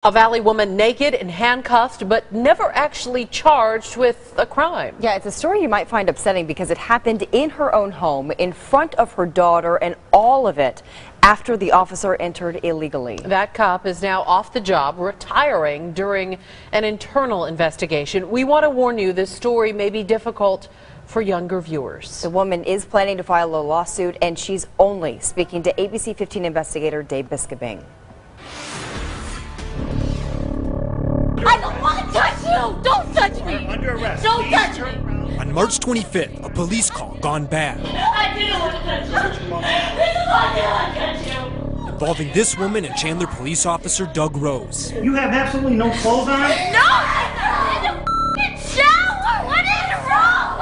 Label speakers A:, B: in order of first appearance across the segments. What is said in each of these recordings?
A: A Valley woman naked and handcuffed, but never actually charged with a crime.
B: Yeah, it's a story you might find upsetting because it happened in her own home, in front of her daughter, and all of it after the officer entered illegally.
A: That cop is now off the job, retiring during an internal investigation. We want to warn you, this story may be difficult for younger viewers.
B: The woman is planning to file a lawsuit, and she's only speaking to ABC 15 investigator Dave Biskobing.
C: I don't want to touch you! Don't touch me!
D: Under arrest.
C: Don't touch me!
D: On March 25th, a police call gone bad.
C: I didn't want to touch you! This is why I didn't want to touch you!
D: Involving this woman and Chandler police officer Doug Rose.
E: You have absolutely no clothes on?
C: No! I'm in the f***ing shower! What is wrong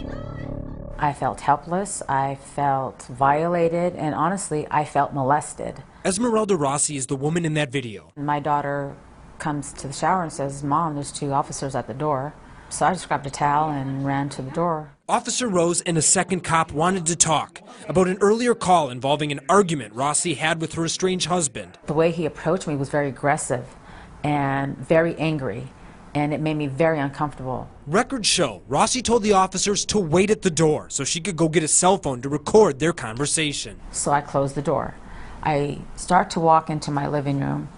C: with you?
F: I felt helpless, I felt violated, and honestly, I felt molested.
D: Esmeralda Rossi is the woman in that video.
F: My daughter comes to the shower and says, "Mom, there's two officers at the door." So I just grabbed a towel and ran to the door.
D: Officer Rose and a second cop wanted to talk about an earlier call involving an argument Rossi had with her estranged husband.
F: The way he approached me was very aggressive and very angry, and it made me very uncomfortable.
D: Records show Rossi told the officers to wait at the door so she could go get a cell phone to record their conversation.
F: So I closed the door. I start to walk into my living room.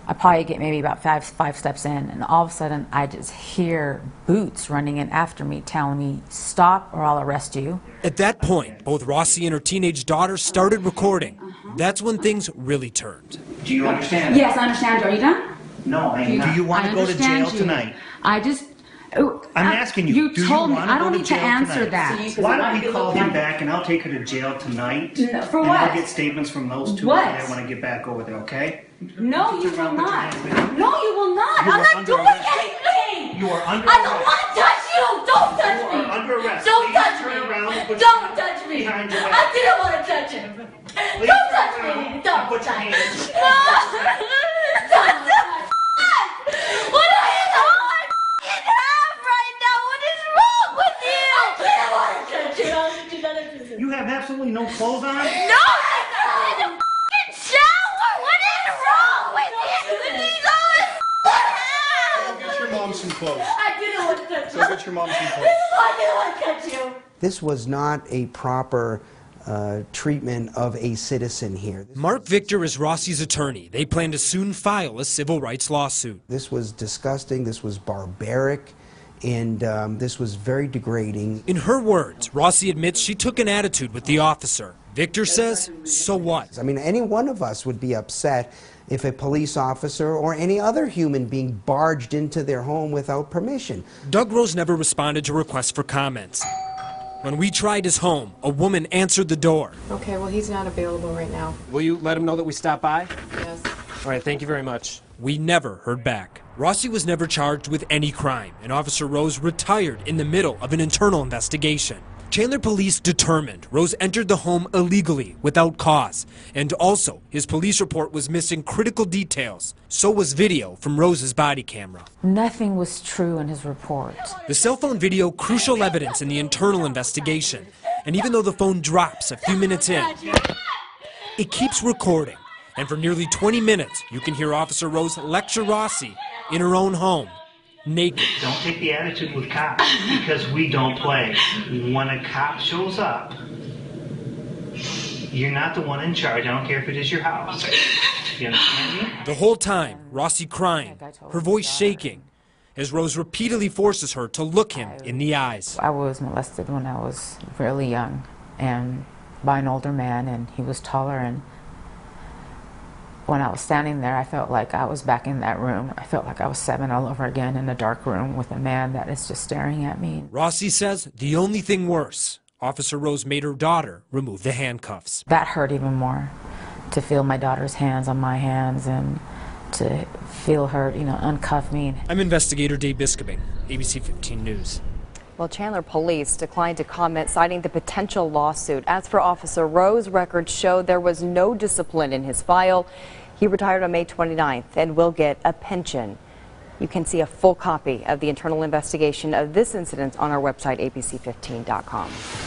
F: I probably get maybe about five steps in, and all of a sudden I just hear boots running in after me, telling me, "Stop or I'll arrest you."
D: At that point, both Rossi and her teenage daughter started recording. That's when things really turned.
E: Do you understand?
G: Yes, I understand. Are you done?
E: No, I am not. Do you want to go to jail tonight?
G: I just...
E: I'm asking you,
G: You
E: do
G: told
E: you
G: me.
E: want
G: I
E: to
G: don't
E: go to
G: need to
E: jail
G: answer
E: tonight?
G: that.
E: Why don't we call him back and I'll take her to jail tonight?
G: No, for
E: and
G: what?
E: I'll get statements from those two
G: What?
E: and I want to get back over there, okay?
G: No, you will not. No, you will not.
E: You
G: I'm
E: are
G: not
E: under
G: doing
E: arrest.
G: anything.
E: You are under
C: I don't
E: arrest.
C: want to touch you! Don't touch
E: You
C: me!
E: are under arrest.
C: Don't
E: Please
C: touch
E: turn
C: me!
E: around and put
C: Don't
E: your
C: touch me!
E: behind your
C: I
E: back.
C: didn't want to touch him!
E: Please
C: Don't
E: turn
C: touch
E: around
C: me!
E: and
C: Don't
E: put your
C: touch me!
E: hands.
C: What are you doing? In half right now! What is wrong with you? I didn't want to touch you! I'll do that.
E: You have absolutely no clothes on?
C: No! I'm in the f***ing shower! What is wrong with you? These always
H: Get your mom some clothes.
C: I didn't want to touch you!
H: Go get your mom some
C: This
H: clothes.
C: is why I didn't want to touch you!
I: This was not a proper treatment of a citizen here.
D: Mark Victor is Rossi's attorney. They plan to soon file a civil rights lawsuit.
I: This was disgusting, this was barbaric, and this was very degrading.
D: In her words, Rossi admits she took an attitude with the officer. Victor says, so what?
I: I mean, any one of us would be upset if a police officer or any other human being barged into their home without permission.
D: Doug Rose never responded to requests for comments. When we tried his home, a woman answered the door.
J: Okay, well, he's not available right now.
K: Will you let him know that we stopped by?
J: Yes.
K: All right, thank you very much.
D: We never heard back. Rossi was never charged with any crime, and Officer Rose retired in the middle of an internal investigation. Chandler police determined Rose entered the home illegally without cause, and also his police report was missing critical details. So was video from Rose's body camera.
F: Nothing was true in his report.
D: The cell phone video, crucial evidence in the internal investigation. And even though the phone drops a few minutes in, it keeps recording. And for nearly 20 minutes, you can hear Officer Rose lecture Rossi in her own home, naked.
E: Don't take the attitude with cops because we don't play. When a cop shows up, you're not the one in charge. I don't care if it is your house. You understand me?
D: The whole time, Rossi crying, her voice shaking, as Rose repeatedly forces her to look him in the eyes.
F: I was molested when I was really young, and by an older man, and he was taller, and when I was standing there, I felt like I was back in that room. I felt like I was 7 all over again in a dark room with a man that is just staring at me.
D: Rossi says the only thing worse, Officer Rose made her daughter remove the handcuffs.
F: That hurt even more, to feel my daughter's hands on my hands and to feel her, uncuff me.
D: I'm investigator Dave Biskobing, ABC 15 News.
B: Well, Chandler police declined to comment, citing the potential lawsuit. As for Officer Rose, records show there was no discipline in his file. He retired on May 29th and will get a pension. You can see a full copy of the internal investigation of this incident on our website, abc15.com.